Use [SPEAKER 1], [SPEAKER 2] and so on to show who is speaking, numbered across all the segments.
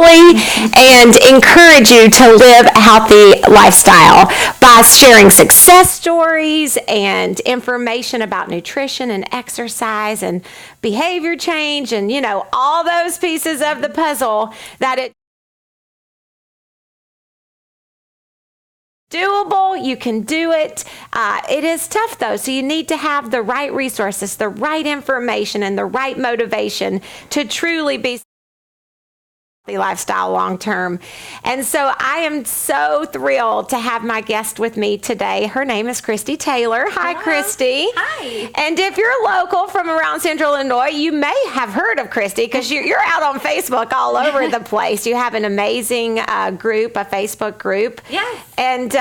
[SPEAKER 1] and encourage you to live a healthy lifestyle by sharing success stories and information about nutrition and exercise and behavior change and, all those pieces of the puzzle that it doable. You can do it. It is tough though, so you need to have the right resources, the right information, and the right motivation to truly be lifestyle long term. And so I am so thrilled to have my guest with me today. Her name is Christy Taylor. Hi,
[SPEAKER 2] Hello.
[SPEAKER 1] Christy.
[SPEAKER 2] Hi.
[SPEAKER 1] And if you're local from around Central Illinois, you may have heard of Christy because you're out on Facebook all over the place. You have an amazing group, a Facebook group.
[SPEAKER 2] Yes.
[SPEAKER 1] And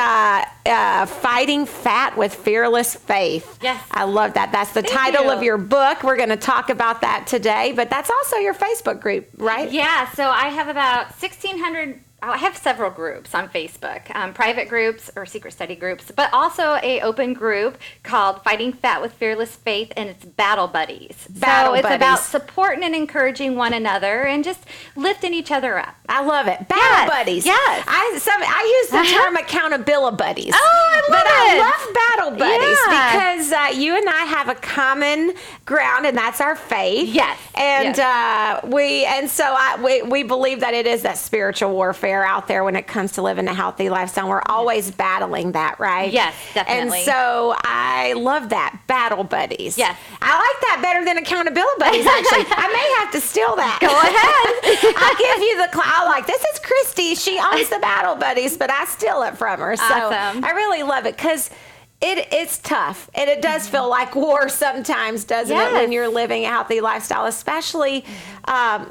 [SPEAKER 1] Fighting Fat with Fearless Faith.
[SPEAKER 2] Yes.
[SPEAKER 1] I love that. That's the
[SPEAKER 2] Thank
[SPEAKER 1] title
[SPEAKER 2] you.
[SPEAKER 1] of your book. We're going to talk about that today, but that's also your Facebook group, right?
[SPEAKER 2] Yeah, so I have about 1,600. I have several groups on Facebook, private groups or secret study groups, but also a open group called Fighting Fat with Fearless Faith, and it's Battle Buddies.
[SPEAKER 1] Battle
[SPEAKER 2] so it's
[SPEAKER 1] buddies.
[SPEAKER 2] about supporting and encouraging one another and just lifting each other up.
[SPEAKER 1] I love it. Battle
[SPEAKER 2] Yes,
[SPEAKER 1] buddies.
[SPEAKER 2] yes.
[SPEAKER 1] I use the term accountability buddies.
[SPEAKER 2] Oh, I love
[SPEAKER 1] but
[SPEAKER 2] it.
[SPEAKER 1] I love battle buddies
[SPEAKER 2] Yeah.
[SPEAKER 1] because you and I have a common ground, and that's our faith.
[SPEAKER 2] Yes,
[SPEAKER 1] And
[SPEAKER 2] yes.
[SPEAKER 1] we believe that it is that spiritual warfare out there when it comes to living a healthy lifestyle. We're always battling that, right?
[SPEAKER 2] Yes, definitely.
[SPEAKER 1] And so I love that, battle buddies.
[SPEAKER 2] Yes.
[SPEAKER 1] I like that better than accountability buddies, actually. I may have to steal that.
[SPEAKER 2] Go ahead.
[SPEAKER 1] I'll give you this is Christy. She owns the battle buddies, but I steal it from her. So
[SPEAKER 2] Awesome.
[SPEAKER 1] I really love it because it's tough, and it does feel like war sometimes, doesn't it, when
[SPEAKER 2] Yes.
[SPEAKER 1] you're living a healthy lifestyle, especially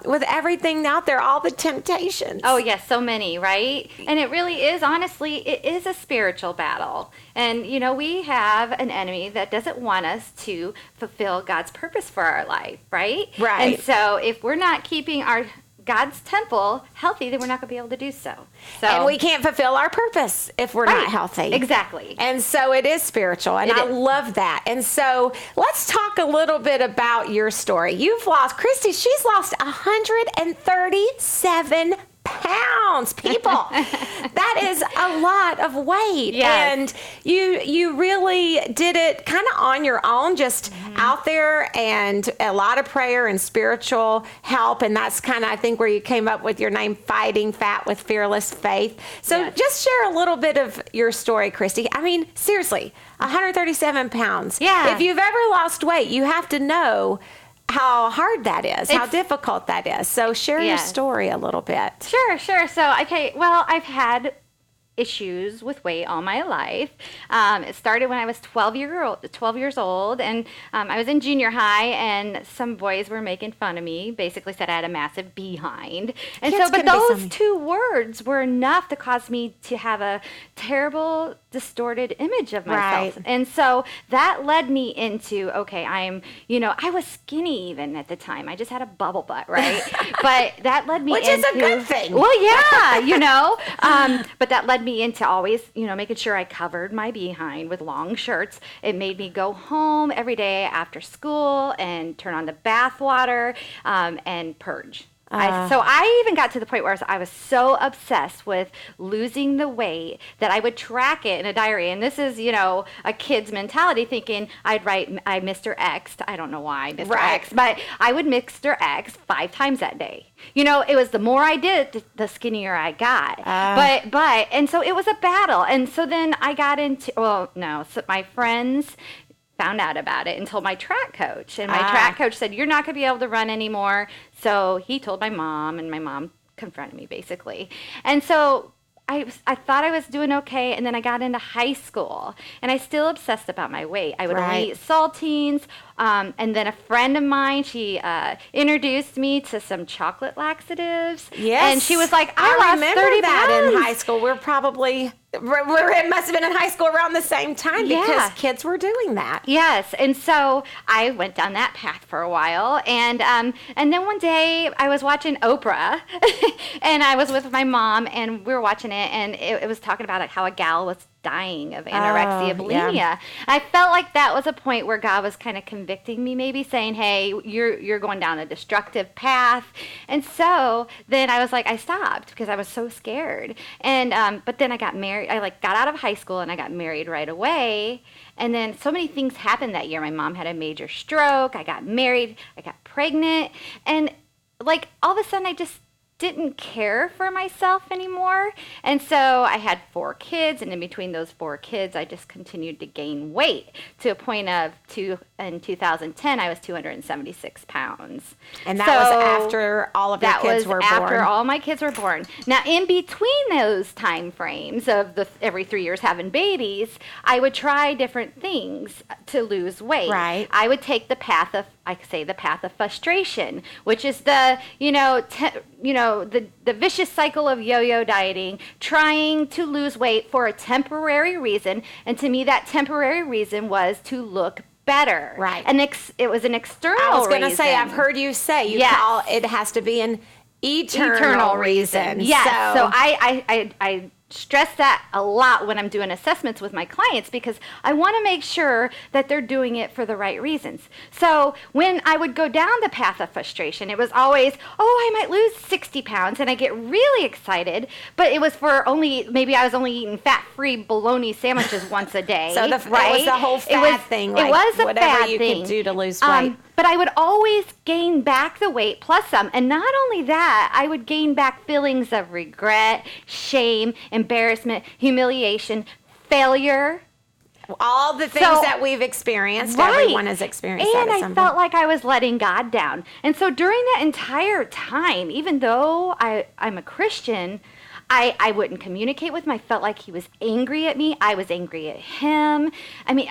[SPEAKER 1] with everything out there, all the temptations.
[SPEAKER 2] Oh, yes, so many, right? And it really is, honestly, it is a spiritual battle. And, we have an enemy that doesn't want us to fulfill God's purpose for our life, right?
[SPEAKER 1] Right.
[SPEAKER 2] And so if we're not keeping our God's temple healthy, then we're not going to be able to do so.
[SPEAKER 1] And we can't fulfill our purpose if we're not
[SPEAKER 2] Right.
[SPEAKER 1] healthy.
[SPEAKER 2] Exactly.
[SPEAKER 1] And so it is spiritual, and
[SPEAKER 2] It
[SPEAKER 1] I
[SPEAKER 2] is.
[SPEAKER 1] love that. And so let's talk a little bit about your story. Christy, she's lost 137 pounds, people. That is a lot of weight.
[SPEAKER 2] Yes.
[SPEAKER 1] And you really did it kind of on your own, just out there, and a lot of prayer and spiritual help. And that's kind of, I think, where you came up with your name, Fighting Fat with Fearless Faith. So
[SPEAKER 2] Yes.
[SPEAKER 1] just share a little bit of your story, Christy. I mean, seriously, 137 pounds.
[SPEAKER 2] Yeah.
[SPEAKER 1] If you've ever lost weight, you have to know how hard that is, how
[SPEAKER 2] It's-
[SPEAKER 1] difficult that is. So share your
[SPEAKER 2] Yes.
[SPEAKER 1] story a little bit.
[SPEAKER 2] Sure. So, okay, well, I've had issues with weight all my life. It started when I was 12 years old, and I was in junior high, and some boys were making fun of me, basically said I had a massive behind. And
[SPEAKER 1] Kids
[SPEAKER 2] so, but
[SPEAKER 1] can be
[SPEAKER 2] those
[SPEAKER 1] funny.
[SPEAKER 2] two words were enough to cause me to have a terrible, distorted image of myself.
[SPEAKER 1] Right.
[SPEAKER 2] And so that led me into, okay, I was skinny even at the time. I just had a bubble butt, right? But that led me
[SPEAKER 1] Which
[SPEAKER 2] into...
[SPEAKER 1] is a good thing.
[SPEAKER 2] Well, yeah, but that led me into always, making sure I covered my behind with long shirts. It made me go home every day after school and turn on the bath water and purge. So I even got to the point where I was so obsessed with losing the weight that I would track it in a diary. And this is, a kid's mentality, thinking I'd write I Mr. X. I don't know why Mr.
[SPEAKER 1] Right.
[SPEAKER 2] X, but I would Mr. X 5 times that day. It was the more I did, the skinnier I got. And so it was a battle. And so then I got into, so my friends found out about it and told my track coach. And my track coach said, you're not going to be able to run anymore. So he told my mom, and my mom confronted me, basically. And so I thought I was doing okay, and then I got into high school, and I still obsessed about my weight. I would only eat saltines, and then a friend of mine, she introduced me to some chocolate laxatives.
[SPEAKER 1] Yes.
[SPEAKER 2] And she was like, I lost
[SPEAKER 1] remember
[SPEAKER 2] 30
[SPEAKER 1] that
[SPEAKER 2] pounds.
[SPEAKER 1] in high school. It must have been in high school around the same time because
[SPEAKER 2] Yeah.
[SPEAKER 1] kids were doing that.
[SPEAKER 2] Yes, and so I went down that path for a while, and then one day I was watching Oprah, and I was with my mom, and we were watching it, and it was talking about how a gal was dying of anorexia, bulimia.
[SPEAKER 1] yeah.
[SPEAKER 2] I felt like that was a point where God was kind of convicting me, maybe saying, hey, you're going down a destructive path. And so then I was like, I stopped because I was so scared. And but then I got married. I got out of high school and I got married right away. And then so many things happened that year. My mom had a major stroke. I got married. I got pregnant. And all of a sudden I just didn't care for myself anymore. And so I had 4 kids, and in between those 4 kids, I just continued to gain weight to a point of in 2010, I was 276 pounds.
[SPEAKER 1] And that was after all of your kids were born?
[SPEAKER 2] That was after all my kids were born. Now, in between those time frames of every 3 years having babies, I would try different things to lose weight.
[SPEAKER 1] Right.
[SPEAKER 2] I would take the path of frustration, which is the vicious cycle of yo-yo dieting, trying to lose weight for a temporary reason. And to me, that temporary reason was to look better.
[SPEAKER 1] Right.
[SPEAKER 2] And it was an external reason.
[SPEAKER 1] I was going to say, I've heard you say call it has to be an eternal reason.
[SPEAKER 2] Yes. So I stress that a lot when I'm doing assessments with my clients, because I want to make sure that they're doing it for the right reasons. So when I would go down the path of frustration, it was always, I might lose 60 pounds, and I get really excited, but it was for maybe I was only eating fat-free bologna sandwiches once a day.
[SPEAKER 1] So it was the whole fat thing.
[SPEAKER 2] It was a
[SPEAKER 1] whatever
[SPEAKER 2] fad
[SPEAKER 1] you
[SPEAKER 2] thing.
[SPEAKER 1] could do to lose weight.
[SPEAKER 2] But I would always gain back the weight plus some. And not only that, I would gain back feelings of regret, shame, embarrassment, humiliation, failure.
[SPEAKER 1] All the things that we've experienced, everyone has experienced that at some point.
[SPEAKER 2] And I felt like I was letting God down. And so during that entire time, even though I'm a Christian, I wouldn't communicate with him. I felt like he was angry at me. I was angry at him. I mean,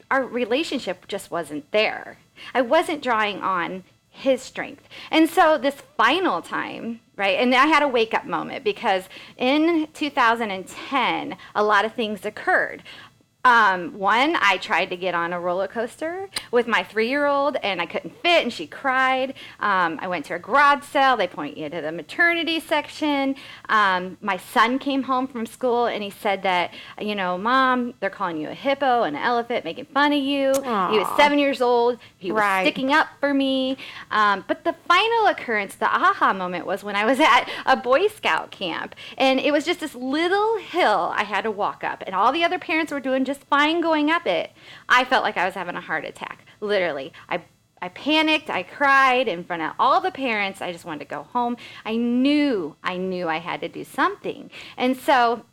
[SPEAKER 2] our relationship just wasn't there. I wasn't drawing on his strength. And so this final time, right, and I had a wake-up moment, because in 2010, a lot of things occurred. One, I tried to get on a roller coaster with my 3-year-old, and I couldn't fit, and she cried. I went to a garage sale. They point you to the maternity section. My son came home from school, and he said that, Mom, they're calling you a hippo and an elephant, making fun of you.
[SPEAKER 1] Aww.
[SPEAKER 2] He was 7 years old. He was sticking up for me. But the final occurrence, the aha moment, was when I was at a Boy Scout camp, and it was just this little hill I had to walk up, and all the other parents were doing just fine going up it. I felt like I was having a heart attack, literally. I panicked, I cried in front of all the parents. I just wanted to go home. I knew I had to do something. And so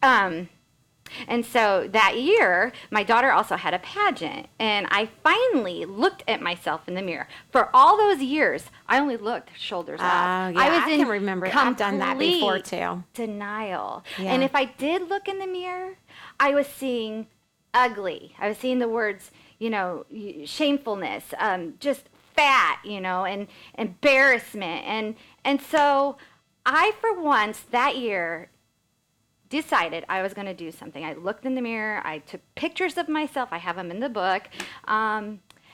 [SPEAKER 2] that year, my daughter also had a pageant, and I finally looked at myself in the mirror. For all those years, I only looked shoulders up.
[SPEAKER 1] Yeah, I can remember. I've done that before too.
[SPEAKER 2] Denial.
[SPEAKER 1] Yeah.
[SPEAKER 2] And if I did look in the mirror, I was seeing ugly. I was seeing the words, shamefulness, just fat, and embarrassment. And so I, for once, that year, decided I was going to do something. I looked in the mirror. I took pictures of myself. I have them in the book.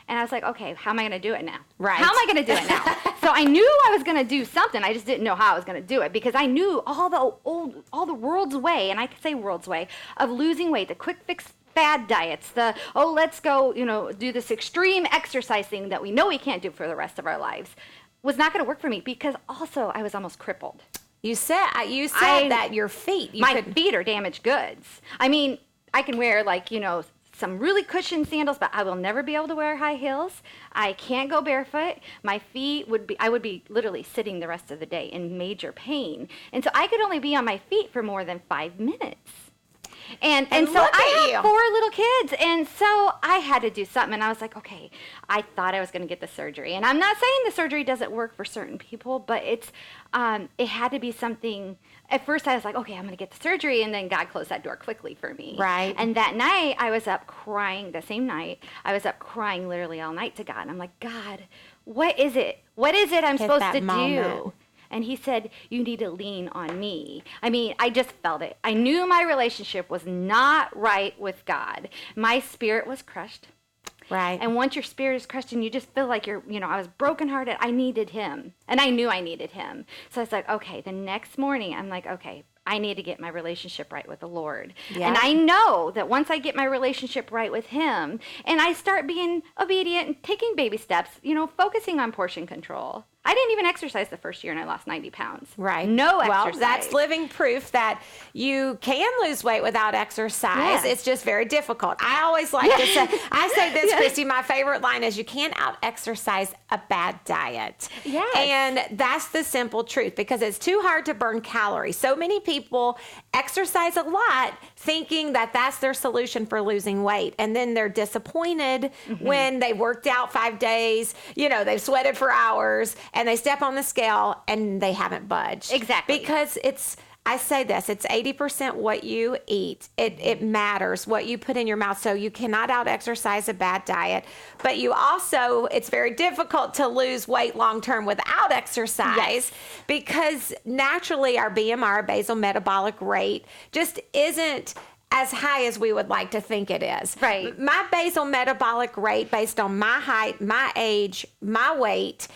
[SPEAKER 2] And I was like, okay, how am I going to do it now?
[SPEAKER 1] Right.
[SPEAKER 2] How am I going to do it now? So I knew I was going to do something. I just didn't know how I was going to do it, because I knew all the world's way, and I could say world's way, of losing weight, the quick fix fad diets, let's go, do this extreme exercise thing that we know we can't do for the rest of our lives, was not going to work for me, because also I was almost crippled.
[SPEAKER 1] You said that your feet.
[SPEAKER 2] My feet are damaged goods. I mean, I can wear some really cushioned sandals, but I will never be able to wear high heels. I can't go barefoot. My feet I would be literally sitting the rest of the day in major pain. And so I could only be on my feet for more than 5 minutes. And so I have 4 little kids, and so I had to do something, and I was like, okay, I thought I was going to get the surgery. And I'm not saying the surgery doesn't work for certain people, but it had to be something. At first I was like, okay, I'm going to get the surgery, and then God closed that door quickly for me.
[SPEAKER 1] Right.
[SPEAKER 2] And that night I was up crying, the same night, I was up crying literally all night to God. And I'm like, God, what is it? What is it I'm supposed to do? And he said, you need to lean on me. I mean, I just felt it. I knew my relationship was not right with God. My spirit was crushed.
[SPEAKER 1] Right.
[SPEAKER 2] And once your spirit is crushed and you just feel like I was brokenhearted, I needed him. And I knew I needed him. So I was like, okay, the next morning, I'm like, okay, I need to get my relationship right with the Lord.
[SPEAKER 1] Yeah.
[SPEAKER 2] And I know that once I get my relationship right with him and I start being obedient and taking baby steps, focusing on portion control. I didn't even exercise the first year and I lost 90 pounds.
[SPEAKER 1] Right.
[SPEAKER 2] No exercise.
[SPEAKER 1] Well, that's living proof that you can lose weight without exercise.
[SPEAKER 2] Yeah.
[SPEAKER 1] It's just very difficult. I always like to say, I say this, Christy, my favorite line is you can't out-exercise a bad diet.
[SPEAKER 2] Yes.
[SPEAKER 1] And that's the simple truth because it's too hard to burn calories. So many people exercise a lot thinking that that's their solution for losing weight. And then they're disappointed when they worked out 5 days, they've sweated for hours, and they step on the scale and they haven't budged.
[SPEAKER 2] Exactly.
[SPEAKER 1] Because I say this, it's 80% what you eat. It matters what you put in your mouth. So you cannot out-exercise a bad diet. But you also, it's very difficult to lose weight long-term without exercise because naturally our BMR, basal metabolic rate, just isn't as high as we would like to think it is.
[SPEAKER 2] Right.
[SPEAKER 1] My basal metabolic rate based on my height, my age, my weight,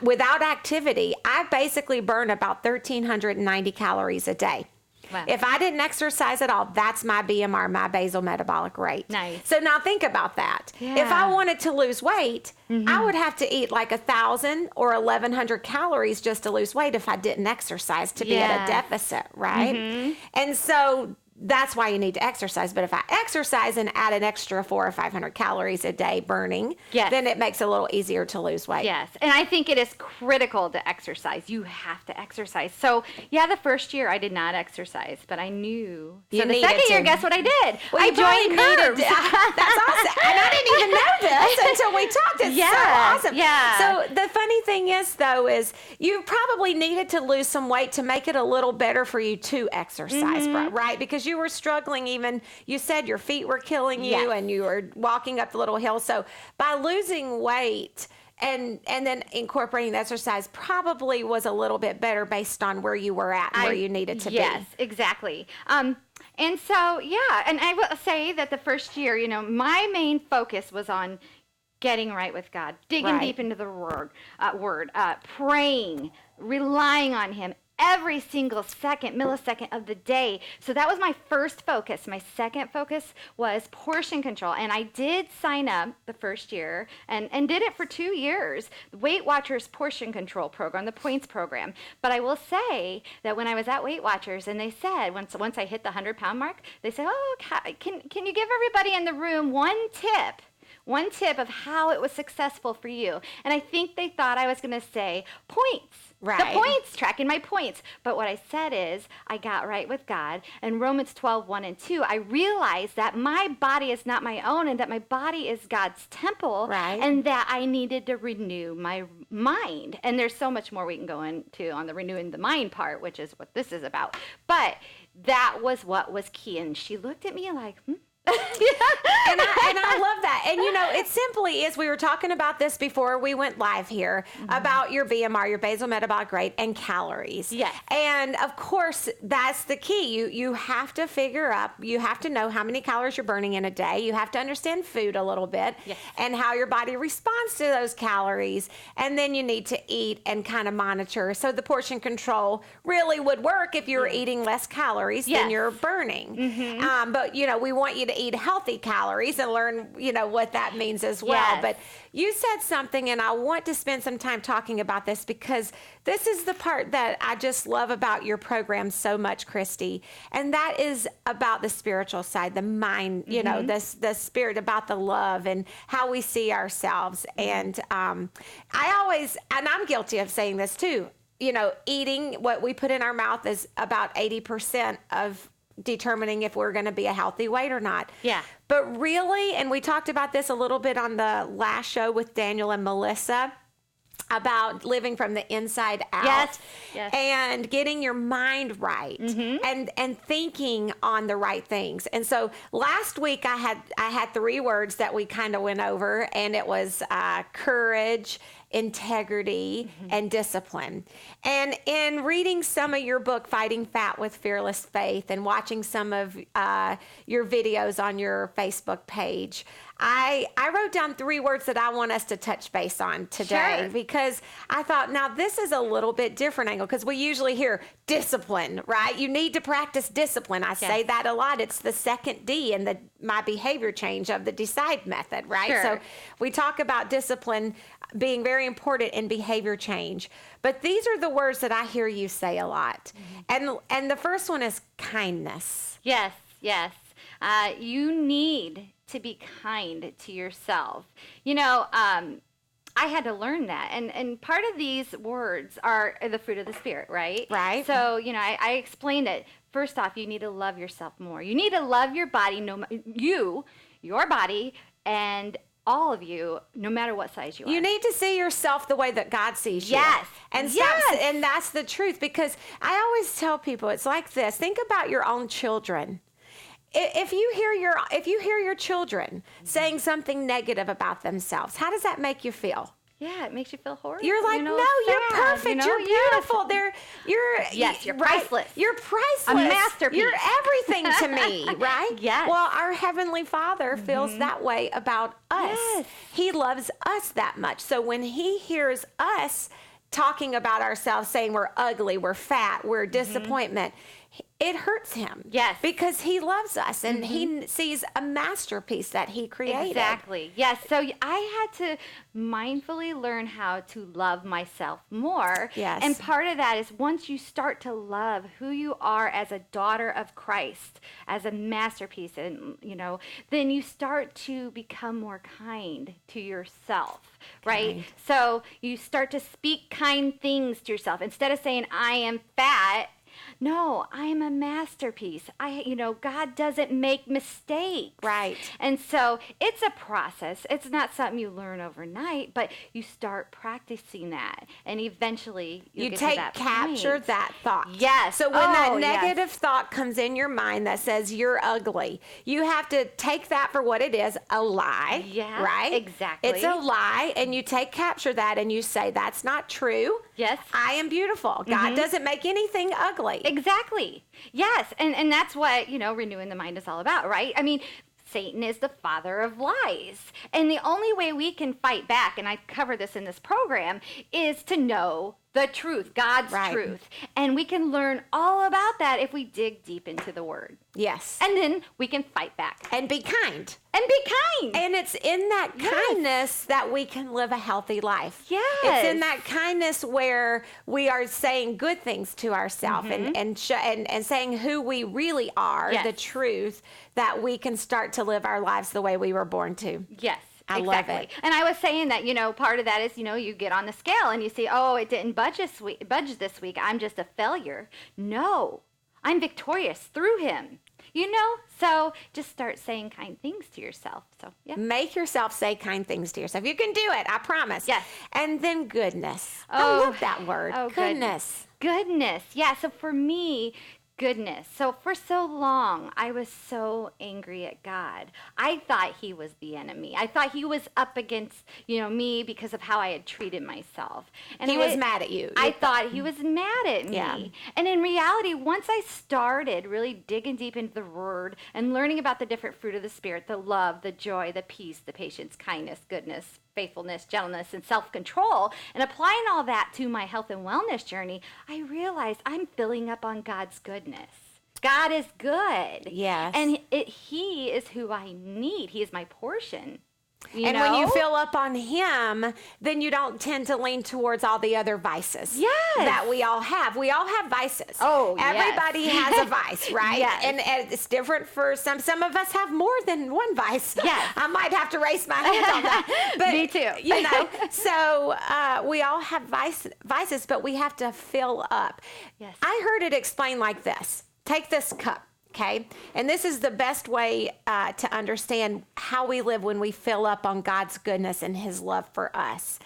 [SPEAKER 1] without activity, I basically burn about 1,390 calories a day.
[SPEAKER 2] Wow.
[SPEAKER 1] If I didn't exercise at all, that's my BMR, my basal metabolic rate.
[SPEAKER 2] Nice.
[SPEAKER 1] So now think about that.
[SPEAKER 2] Yeah.
[SPEAKER 1] If I wanted to lose weight, I would have to eat like 1,000 or 1,100 calories just to lose weight if I didn't exercise to be at a deficit, right? And so that's why you need to exercise. But if I exercise and add an extra 400 or 500 calories a day burning, then it makes it a little easier to lose weight.
[SPEAKER 2] Yes. And I think it is critical to exercise. You have to exercise. So, the first year I did not exercise, but I knew.
[SPEAKER 1] You
[SPEAKER 2] so the
[SPEAKER 1] needed
[SPEAKER 2] second year,
[SPEAKER 1] to.
[SPEAKER 2] guess what I did?
[SPEAKER 1] Well,
[SPEAKER 2] I
[SPEAKER 1] you probably
[SPEAKER 2] joined Curves.
[SPEAKER 1] That's awesome. And I didn't even know this until we talked. It's so awesome.
[SPEAKER 2] Yeah.
[SPEAKER 1] So the funny thing is, though, is you probably needed to lose some weight to make it a little better for you to exercise, right? Because you were struggling even, you said your feet were killing you and you were walking up the little hill. So by losing weight and then incorporating the exercise probably was a little bit better based on where you were at and where you needed to be.
[SPEAKER 2] Yes, exactly. And so, and I will say that the first year, my main focus was on getting right with God, digging deep into the word, praying, relying on him every single millisecond of the day. So that was my first focus. My second focus was portion control. And I did sign up the first year and did it for 2 years. The Weight Watchers portion control program, the points program. But I will say that when I was at Weight Watchers and they said, once I hit the 100-pound mark, they said, can you give everybody in the room one tip of how it was successful for you? And I think they thought I was going to say points.
[SPEAKER 1] Right.
[SPEAKER 2] The points, tracking my points. But what I said is I got right with God. And Romans 12:1 and 2, I realized that my body is not my own and that my body is God's temple.
[SPEAKER 1] Right.
[SPEAKER 2] And that I needed to renew my mind. And there's so much more we can go into on the renewing the mind part, which is what this is about. But that was what was key. And she looked at me like,
[SPEAKER 1] And I love that. And it simply is, we were talking about this before we went live here about your BMR, your basal metabolic rate, and calories.
[SPEAKER 2] Yes.
[SPEAKER 1] And of course, that's the key. You have to you have to know how many calories you're burning in a day. You have to understand food a little bit and how your body responds to those calories. And then you need to eat and kind of monitor. So the portion control really would work if you were eating less calories than you're burning. But, we want you to eat healthy calories and learn, what that means as well.
[SPEAKER 2] Yes.
[SPEAKER 1] But you said something, and I want to spend some time talking about this because this is the part that I just love about your program so much, Christy. And that is about the spiritual side, the mind, the spirit, about the love and how we see ourselves. And I'm guilty of saying this too. Eating what we put in our mouth is about 80% of determining if we're going to be a healthy weight or not.
[SPEAKER 2] Yeah.
[SPEAKER 1] But really, and we talked about this a little bit on the last show with Daniel and Melissa about living from the inside out and getting your mind right and thinking on the right things. And so last week I had 3 words that we kind of went over, and it was courage, integrity, and discipline. And in reading some of your book, Fighting Fat with Fearless Faith, and watching some of your videos on your Facebook page, I wrote down 3 words that I want us to touch base on today
[SPEAKER 2] Sure.
[SPEAKER 1] because I thought, now this is a little bit different angle because we usually hear discipline, right? You need to practice discipline. I say that a lot. It's the second D in my behavior change of the DECIDE method, right?
[SPEAKER 2] Sure.
[SPEAKER 1] So we talk about discipline being very important in behavior change. But these are the words that I hear you say a lot. And the first one is kindness.
[SPEAKER 2] Yes. You need to be kind to yourself. I had to learn that. And part of these words are the fruit of the Spirit, right?
[SPEAKER 1] Right.
[SPEAKER 2] So, I explained it. First off, you need to love yourself more. You need to love your body, your body, and all of you, no matter what size you are.
[SPEAKER 1] You need to see yourself the way that God sees you.
[SPEAKER 2] Yes.
[SPEAKER 1] And
[SPEAKER 2] Yes.
[SPEAKER 1] and that's the truth, because I always tell people it's like this. Think about your own children. If you hear your children saying something negative about themselves, how does that make you feel?
[SPEAKER 2] Yeah, it makes you feel horrible.
[SPEAKER 1] You're like, no, you're
[SPEAKER 2] sad,
[SPEAKER 1] perfect. You're beautiful.
[SPEAKER 2] You're priceless.
[SPEAKER 1] You're priceless.
[SPEAKER 2] A masterpiece.
[SPEAKER 1] You're everything to me, right?
[SPEAKER 2] Yes.
[SPEAKER 1] Well, our Heavenly Father feels that way about us.
[SPEAKER 2] Yes.
[SPEAKER 1] He loves us that much. So when He hears us talking about ourselves, saying we're ugly, we're fat, we're a disappointment, it hurts Him.
[SPEAKER 2] Yes.
[SPEAKER 1] Because He loves us and He sees a masterpiece that He created.
[SPEAKER 2] Exactly. Yes. So I had to mindfully learn how to love myself more.
[SPEAKER 1] Yes.
[SPEAKER 2] And part of that is once you start to love who you are as a daughter of Christ, as a masterpiece, and then you start to become more kind to yourself, right?
[SPEAKER 1] Kind.
[SPEAKER 2] So you start to speak kind things to yourself instead of saying I am fat. No, I am a masterpiece. God doesn't make mistakes.
[SPEAKER 1] Right.
[SPEAKER 2] And so it's a process. It's not something you learn overnight, but you start practicing that, and eventually you get to that
[SPEAKER 1] capture
[SPEAKER 2] point.
[SPEAKER 1] that thought.
[SPEAKER 2] Yes.
[SPEAKER 1] So when that
[SPEAKER 2] Oh, yes.
[SPEAKER 1] negative thought comes in your mind that says you're ugly, you have to take that for what it is, a lie.
[SPEAKER 2] Yeah,
[SPEAKER 1] Right?
[SPEAKER 2] exactly.
[SPEAKER 1] It's a lie, and you capture that and you say, that's not true.
[SPEAKER 2] Yes.
[SPEAKER 1] I am beautiful. God doesn't make anything ugly.
[SPEAKER 2] Exactly. Yes. And that's what, renewing the mind is all about, right? I mean, Satan is the father of lies. And the only way we can fight back, and I cover this in this program, is to know the truth, God's
[SPEAKER 1] Right.
[SPEAKER 2] truth. And we can learn all about that if we dig deep into the Word.
[SPEAKER 1] Yes.
[SPEAKER 2] And then we can fight back.
[SPEAKER 1] And be kind.
[SPEAKER 2] And be kind.
[SPEAKER 1] And it's in that kindness that we can live a healthy life.
[SPEAKER 2] Yes.
[SPEAKER 1] It's in that kindness where we are saying good things to ourselves and saying who we really are,
[SPEAKER 2] Yes.
[SPEAKER 1] the truth, that we can start to live our lives the way we were born to.
[SPEAKER 2] Yes.
[SPEAKER 1] I love
[SPEAKER 2] exactly.
[SPEAKER 1] it.
[SPEAKER 2] And I was saying that, part of that is, you get on the scale and you see, oh, it didn't budge this week. I'm just a failure. No, I'm victorious through Him. So just start saying kind things to yourself. So, yeah.
[SPEAKER 1] Make yourself say kind things to yourself. You can do it, I promise.
[SPEAKER 2] Yes.
[SPEAKER 1] And then goodness. I
[SPEAKER 2] Oh,
[SPEAKER 1] love that word.
[SPEAKER 2] oh,
[SPEAKER 1] goodness.
[SPEAKER 2] Goodness. Yeah. So for me, goodness. So for so long, I was so angry at God. I thought He was the enemy. I thought He was up against, me because of how I had treated myself. And
[SPEAKER 1] He was mad at you.
[SPEAKER 2] I thought He was mad at me.
[SPEAKER 1] Yeah.
[SPEAKER 2] And in reality, once I started really digging deep into the Word and learning about the different fruit of the Spirit, the love, the joy, the peace, the patience, kindness, goodness, faithfulness, gentleness, and self-control, and applying all that to my health and wellness journey, I realized I'm filling up on God's goodness. God is good.
[SPEAKER 1] Yes.
[SPEAKER 2] And He is who I need. He is my portion.
[SPEAKER 1] When you fill up on Him, then you don't tend to lean towards all the other vices that we all have. We all have vices.
[SPEAKER 2] Oh, yes.
[SPEAKER 1] Everybody has a vice, right?
[SPEAKER 2] Yes.
[SPEAKER 1] And it's different for some. Some of us have more than one vice.
[SPEAKER 2] Yes.
[SPEAKER 1] I might have to raise my hand on that. But,
[SPEAKER 2] Me too.
[SPEAKER 1] So we all have vices, but we have to fill up.
[SPEAKER 2] Yes.
[SPEAKER 1] I heard it explained like this. Take this cup. Okay. And this is the best way to understand how we live when we fill up on God's goodness and His love for us.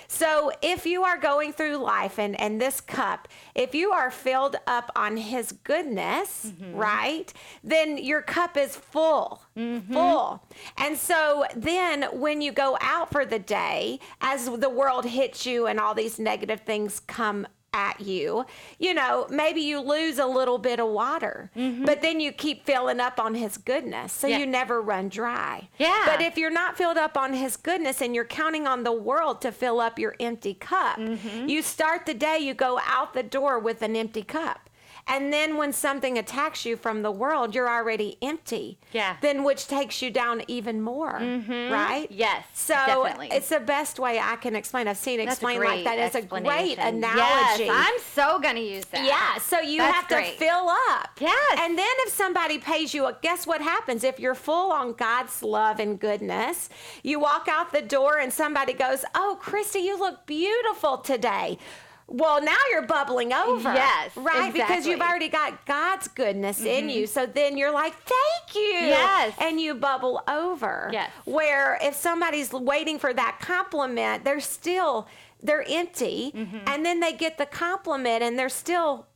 [SPEAKER 1] So if you are going through life and this cup, if you are filled up on His goodness, right, then your cup is full, full. And so then when you go out for the day, as the world hits you and all these negative things come at you, maybe you lose a little bit of water, but then you keep filling up on his goodness. So you never run dry.
[SPEAKER 2] Yeah.
[SPEAKER 1] But if you're not filled up on his goodness and you're counting on the world to fill up your empty cup, you start the day, you go out the door with an empty cup. And then when something attacks you from the world, you're already empty.
[SPEAKER 2] Yeah.
[SPEAKER 1] Then which takes you down even more, right?
[SPEAKER 2] Yes,
[SPEAKER 1] So
[SPEAKER 2] definitely.
[SPEAKER 1] it's the best way I can explain. I've seen it
[SPEAKER 2] That's
[SPEAKER 1] explained
[SPEAKER 2] a
[SPEAKER 1] like that. It's a great analogy.
[SPEAKER 2] Yes, I'm so going to use that.
[SPEAKER 1] Yeah, so you
[SPEAKER 2] That's
[SPEAKER 1] have
[SPEAKER 2] great.
[SPEAKER 1] to fill up.
[SPEAKER 2] Yes.
[SPEAKER 1] And then if somebody pays you, guess what happens? If you're full on God's love and goodness, you walk out the door and somebody goes, "Oh, Christy, you look beautiful today." Well, now you're bubbling over.
[SPEAKER 2] Yes,
[SPEAKER 1] right?
[SPEAKER 2] exactly.
[SPEAKER 1] Because you've already got God's goodness in you. So then you're like, "Thank you."
[SPEAKER 2] Yes.
[SPEAKER 1] And you bubble over.
[SPEAKER 2] Yes.
[SPEAKER 1] Where if somebody's waiting for that compliment, they're empty. And then they get the compliment and they're still,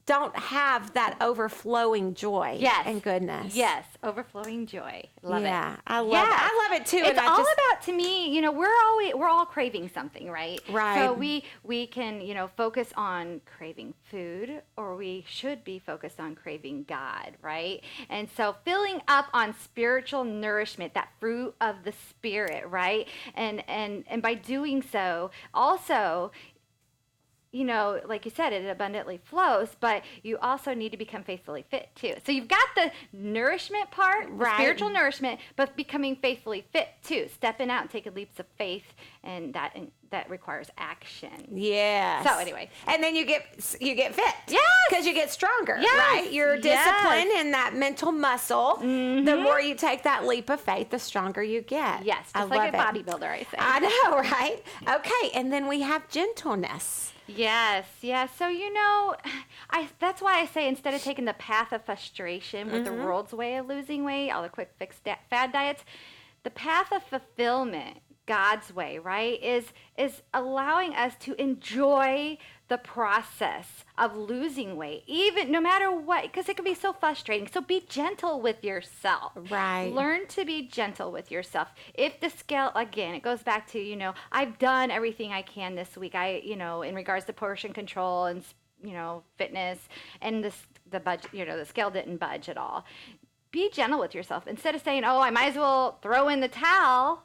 [SPEAKER 1] don't have that overflowing joy and goodness.
[SPEAKER 2] Yes, overflowing joy. Love it.
[SPEAKER 1] Yeah, I love it too.
[SPEAKER 2] It's
[SPEAKER 1] and
[SPEAKER 2] all about, to me, we're all craving something, right?
[SPEAKER 1] Right.
[SPEAKER 2] So we can, focus on craving food, or we should be focused on craving God, right? And so filling up on spiritual nourishment, that fruit of the Spirit, right? And by doing so, also, like you said, it abundantly flows, but you also need to become faithfully fit too. So you've got the nourishment part,
[SPEAKER 1] Right.
[SPEAKER 2] spiritual nourishment, but becoming faithfully fit too, stepping out and taking leaps of faith, and that requires action.
[SPEAKER 1] Yes.
[SPEAKER 2] So anyway.
[SPEAKER 1] And then you get fit.
[SPEAKER 2] Yes.
[SPEAKER 1] Because you get stronger,
[SPEAKER 2] Yes.
[SPEAKER 1] right? You're
[SPEAKER 2] Yes.
[SPEAKER 1] disciplined in that mental muscle. The more you take that leap of faith, the stronger you get.
[SPEAKER 2] Yes,
[SPEAKER 1] I
[SPEAKER 2] just like a
[SPEAKER 1] love it.
[SPEAKER 2] bodybuilder, I say.
[SPEAKER 1] I know, right? Okay, and then we have gentleness.
[SPEAKER 2] Yes. So that's why I say, instead of taking the path of frustration with the world's way of losing weight, all the quick fix fad diets, the path of fulfillment, God's way, right, is allowing us to enjoy the process of losing weight, even no matter what, because it can be so frustrating. So be gentle with yourself.
[SPEAKER 1] Right.
[SPEAKER 2] Learn to be gentle with yourself. If the scale, again, it goes back to, I've done everything I can this week. In regards to portion control and, fitness, and the budget, the scale didn't budge at all. Be gentle with yourself. Instead of saying, "Oh, I might as well throw in the towel,"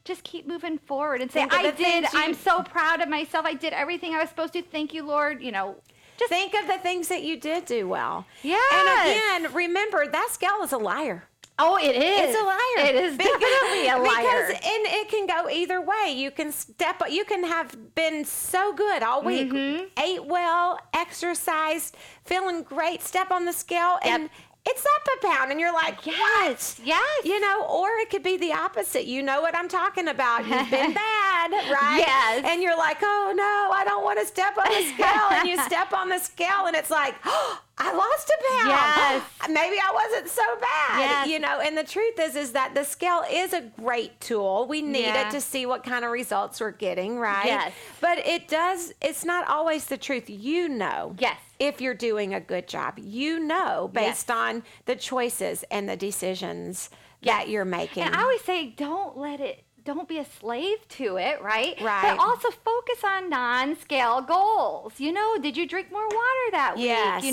[SPEAKER 2] just keep moving forward and say, I'm so proud of myself. I did everything I was supposed to. Thank you, Lord. Just
[SPEAKER 1] think of the things that you did do well.
[SPEAKER 2] Yes.
[SPEAKER 1] And again, remember, that scale is a liar.
[SPEAKER 2] Oh, it is.
[SPEAKER 1] It's a liar.
[SPEAKER 2] It is definitely a liar.
[SPEAKER 1] And it can go either way. You can have been so good all week, ate well, exercised, feeling great, step on the scale, and it's up a pound, and you're like,
[SPEAKER 2] yes,
[SPEAKER 1] what?
[SPEAKER 2] Yes.
[SPEAKER 1] Or it could be the opposite. You know what I'm talking about. You've been bad, right?
[SPEAKER 2] Yes.
[SPEAKER 1] And you're like, oh, no, I don't want to step on the scale. And you step on the scale, and it's like, oh, I lost a pound.
[SPEAKER 2] Yes.
[SPEAKER 1] Maybe I wasn't so bad.
[SPEAKER 2] Yes.
[SPEAKER 1] And the truth is that the scale is a great tool. We need it to see what kind of results we're getting, right?
[SPEAKER 2] Yes.
[SPEAKER 1] But it's not always the truth.
[SPEAKER 2] Yes.
[SPEAKER 1] If you're doing a good job, based on the choices and the decisions that you're making.
[SPEAKER 2] And I always say, don't be a slave to it, right?
[SPEAKER 1] Right.
[SPEAKER 2] But also focus on non-scale goals. Did you drink more water that week?
[SPEAKER 1] Yes.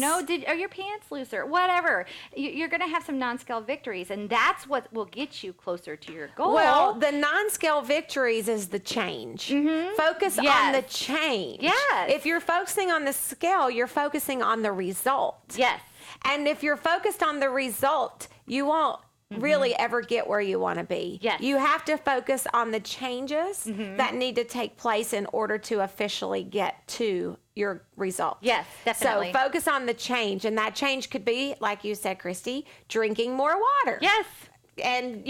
[SPEAKER 2] Are your pants looser? Whatever. You're going to have some non-scale victories, and that's what will get you closer to your goal.
[SPEAKER 1] Well, the non-scale victories is the change. Focus on the change.
[SPEAKER 2] Yes.
[SPEAKER 1] If you're focusing on the scale, you're focusing on the result.
[SPEAKER 2] Yes.
[SPEAKER 1] And if you're focused on the result, you won't really ever get where you want to be.
[SPEAKER 2] Yes.
[SPEAKER 1] You have to focus on the changes that need to take place in order to officially get to your result.
[SPEAKER 2] Yes, definitely.
[SPEAKER 1] So focus on the change, and that change could be, like you said, Christy, drinking more water.
[SPEAKER 2] Yes.
[SPEAKER 1] And,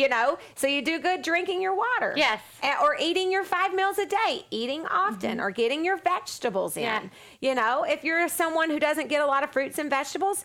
[SPEAKER 1] so you do good drinking your water.
[SPEAKER 2] Yes.
[SPEAKER 1] Or eating your 5 meals a day, eating often, or getting your vegetables in.
[SPEAKER 2] Yeah.
[SPEAKER 1] If you're someone who doesn't get a lot of fruits and vegetables,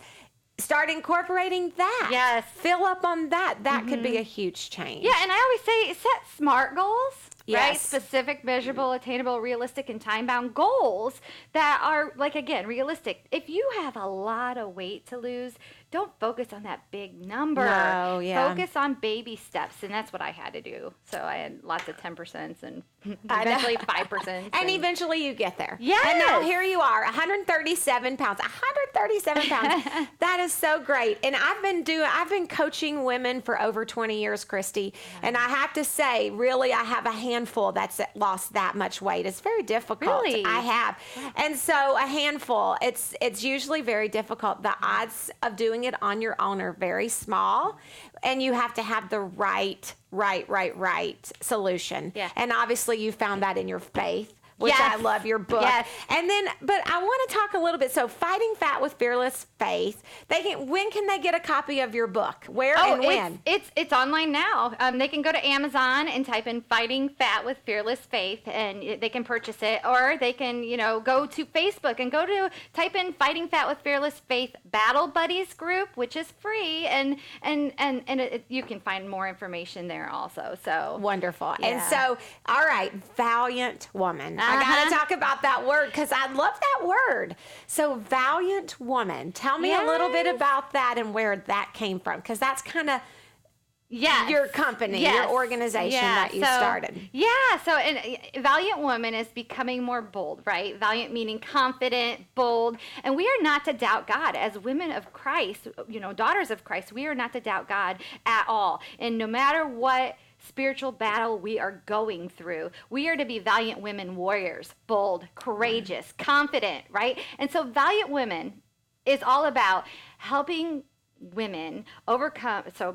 [SPEAKER 1] start incorporating that.
[SPEAKER 2] Yes.
[SPEAKER 1] Fill up on that. That could be a huge change.
[SPEAKER 2] Yeah, and I always say, set SMART goals. right?
[SPEAKER 1] Yes.
[SPEAKER 2] Specific, measurable, attainable, realistic, and time-bound goals that are, like, again, realistic. If you have a lot of weight to lose, don't focus on that big number.
[SPEAKER 1] No, yeah.
[SPEAKER 2] Focus on baby steps, and that's what I had to do. So I had lots of 10% and eventually 5%.
[SPEAKER 1] And eventually you get there.
[SPEAKER 2] Yes.
[SPEAKER 1] And now here you are, 137 pounds. 137 pounds. That is so great. And I've been coaching women for over 20 years, Christy. And I have to say, really, I have a handful that's lost that much weight. It's very difficult.
[SPEAKER 2] Really?
[SPEAKER 1] I have. And so a handful, it's usually very difficult. The odds of doing it on your own are very small. And you have to have the right solution.
[SPEAKER 2] Yeah.
[SPEAKER 1] And obviously you found that in your faith, which
[SPEAKER 2] Yes.
[SPEAKER 1] I love your book.
[SPEAKER 2] Yes.
[SPEAKER 1] And then, but I want to talk a little bit. So Fighting Fat with Fearless Faith, when can they get a copy of your book? Where and when?
[SPEAKER 2] It's online now. They can go to Amazon and type in Fighting Fat with Fearless Faith, and they can purchase it. Or they can, go to Facebook and type in Fighting Fat with Fearless Faith Battle Buddies group, which is free, and you can find more information there also. So
[SPEAKER 1] Wonderful.
[SPEAKER 2] Yeah.
[SPEAKER 1] And so, all right, Valiant Woman. I got to talk about that word because I love that word. So Valiant Woman. Tell me a little bit about that and where that came from, because that's kind of your company, your organization that you started.
[SPEAKER 2] Yeah. So Valiant Woman is becoming more bold, right? Valiant meaning confident, bold. And we are not to doubt God. As women of Christ, daughters of Christ, we are not to doubt God at all. And no matter what spiritual battle we are going through, we are to be valiant women warriors, bold, courageous, confident, right? And so Valiant Women is all about helping women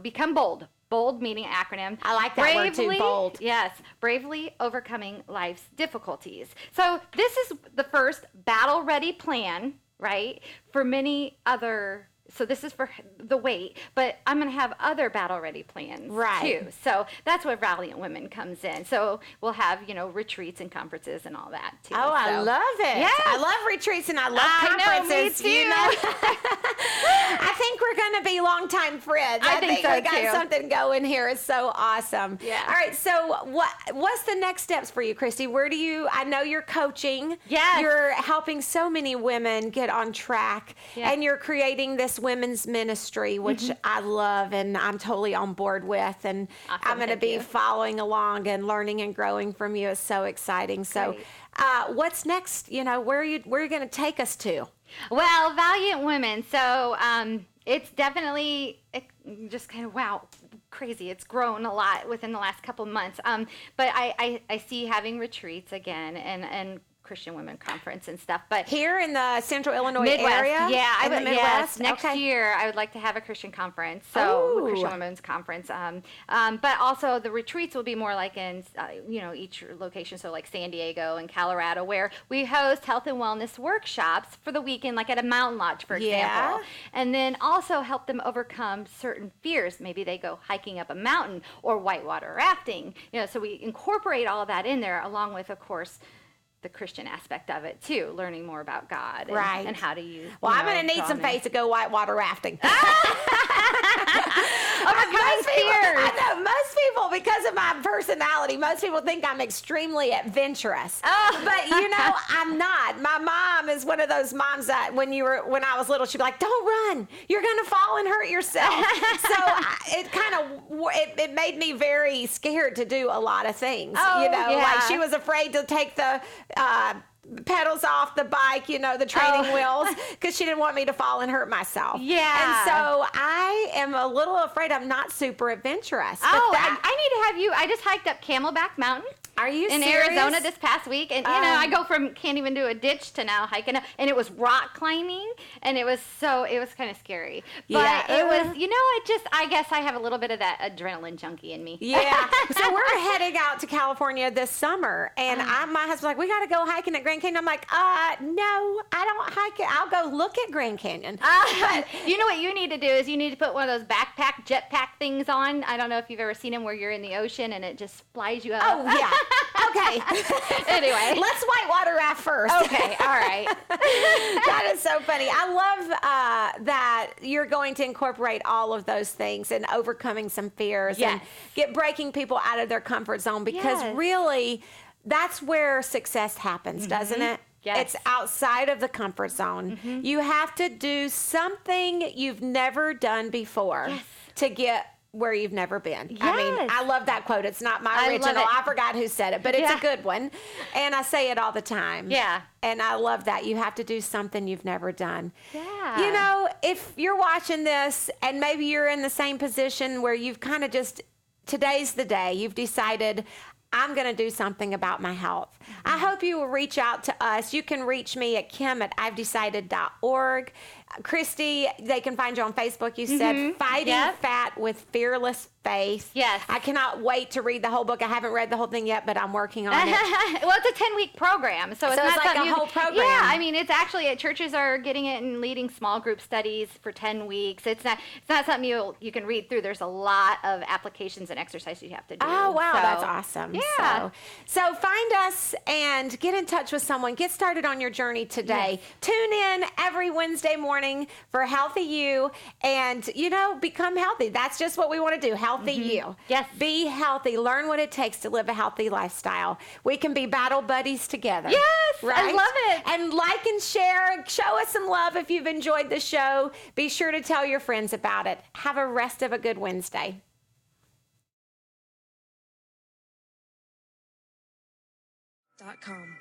[SPEAKER 2] become bold. Bold meaning acronym.
[SPEAKER 1] I like that word too, bold.
[SPEAKER 2] Yes, bravely overcoming life's difficulties. So this is the first battle-ready plan, right? For many other. So this is for the weight, but I'm going to have other battle-ready plans too. So that's where Valiant Women comes in. So we'll have, retreats and conferences and all that too.
[SPEAKER 1] Oh, I love it.
[SPEAKER 2] Yes.
[SPEAKER 1] I love retreats and I love conferences.
[SPEAKER 2] Know, me too.
[SPEAKER 1] I think we're going to be longtime friends.
[SPEAKER 2] I think so
[SPEAKER 1] we got
[SPEAKER 2] too.
[SPEAKER 1] something going here. It's so awesome.
[SPEAKER 2] Yeah.
[SPEAKER 1] All right. So what's the next steps for you, Christy? I know you're coaching.
[SPEAKER 2] Yes.
[SPEAKER 1] You're helping so many women get on track, and you're creating this women's ministry, which I love and I'm totally on board with. And
[SPEAKER 2] Awesome.
[SPEAKER 1] I'm going to
[SPEAKER 2] Thank
[SPEAKER 1] be
[SPEAKER 2] you.
[SPEAKER 1] following along and learning and growing from you. Is so exciting. So
[SPEAKER 2] Great.
[SPEAKER 1] what's next? Where are you going to take us to?
[SPEAKER 2] Well, Valiant Women. So it's definitely just kind of crazy. It's grown a lot within the last couple months. But I see having retreats again and Christian Women Conference and stuff. But
[SPEAKER 1] Here in the Central Illinois
[SPEAKER 2] Midwest,
[SPEAKER 1] area?
[SPEAKER 2] yeah,
[SPEAKER 1] in the Midwest?
[SPEAKER 2] Next
[SPEAKER 1] Okay.
[SPEAKER 2] year, I would like to have a Christian conference,
[SPEAKER 1] Ooh.
[SPEAKER 2] Christian Women's Conference. But also the retreats will be more like in, each location. So like San Diego and Colorado, where we host health and wellness workshops for the weekend, like at a mountain lodge, for example.
[SPEAKER 1] Yeah.
[SPEAKER 2] And then also help them overcome certain fears. Maybe they go hiking up a mountain or whitewater rafting. So we incorporate all of that in there, along with, of course, the Christian aspect of it too, learning more about God and how to use.
[SPEAKER 1] Well, I'm going to need some faith to go whitewater rafting.
[SPEAKER 2] Overcoming fears.
[SPEAKER 1] I know most people, because of my personality, most people think I'm extremely adventurous. But I'm not. My mom is one of those moms that when I was little, she'd be like, "Don't run, you're going to fall and hurt yourself." So it made me very scared to do a lot of things. Like she was afraid to take the pedals off the bike, the training wheels, because she didn't want me to fall and hurt myself.
[SPEAKER 2] Yeah.
[SPEAKER 1] And so I am a little afraid I'm not super adventurous. But
[SPEAKER 2] I need to have you. I just hiked up Camelback Mountain.
[SPEAKER 1] Are you
[SPEAKER 2] in
[SPEAKER 1] serious?
[SPEAKER 2] Arizona this past week? And I go from can't even do a ditch to now hiking up, and it was rock climbing, and it was kind of scary. But it was, I guess I have a little bit of that adrenaline junkie in me.
[SPEAKER 1] Yeah. So we're heading out to California this summer, and my husband's like, "We got to go hiking at Grand Canyon." I'm like, no, I don't hike it. I'll go look at Grand Canyon.
[SPEAKER 2] But you know what you need to do is you need to put one of those jetpack things on. I don't know if you've ever seen them where you're in the ocean and it just flies you up.
[SPEAKER 1] Oh, yeah. Okay.
[SPEAKER 2] Anyway.
[SPEAKER 1] Let's whitewater raft first.
[SPEAKER 2] Okay. All right.
[SPEAKER 1] That is so funny. I love that that you're going to incorporate all of those things and overcoming some fears and breaking people out of their comfort zone, because really that's where success happens, doesn't it?
[SPEAKER 2] Yes.
[SPEAKER 1] It's outside of the comfort zone. You have to do something you've never done before to get where you've never been.
[SPEAKER 2] Yes.
[SPEAKER 1] I mean, I love that quote. It's not my original. I forgot who said it, but it's a good one. And I say it all the time.
[SPEAKER 2] Yeah.
[SPEAKER 1] And I love that. You have to do something you've never done.
[SPEAKER 2] Yeah.
[SPEAKER 1] You know, if you're watching this and maybe you're in the same position where you've kind of just, today's the day, you've decided, I'm going to do something about my health. I hope you will reach out to us. You can reach me at kim@ivedecided.org. Christy, they can find you on Facebook. You said Fighting Fat with Fearless Faith.
[SPEAKER 2] Yes.
[SPEAKER 1] I cannot wait to read the whole book. I haven't read the whole thing yet, but I'm working on it.
[SPEAKER 2] Well, it's a 10-week program. So it's not
[SPEAKER 1] like
[SPEAKER 2] something
[SPEAKER 1] a whole program.
[SPEAKER 2] Yeah, I mean, it's actually, churches are getting it and leading small group studies for 10 weeks. It's not something you can read through. There's a lot of applications and exercises you have to do.
[SPEAKER 1] Oh, wow,
[SPEAKER 2] so,
[SPEAKER 1] that's awesome.
[SPEAKER 2] Yeah.
[SPEAKER 1] So find us and get in touch with someone. Get started on your journey today.
[SPEAKER 2] Yes.
[SPEAKER 1] Tune in every Wednesday morning for Healthy You, and, become healthy. That's just what we want to do, healthy you.
[SPEAKER 2] Yes.
[SPEAKER 1] Be healthy. Learn what it takes to live a healthy lifestyle. We can be battle buddies together.
[SPEAKER 2] Yes,
[SPEAKER 1] right?
[SPEAKER 2] I love it.
[SPEAKER 1] And like and share. Show us some love if you've enjoyed the show. Be sure to tell your friends about it. Have a rest of a good Wednesday.
[SPEAKER 3] .com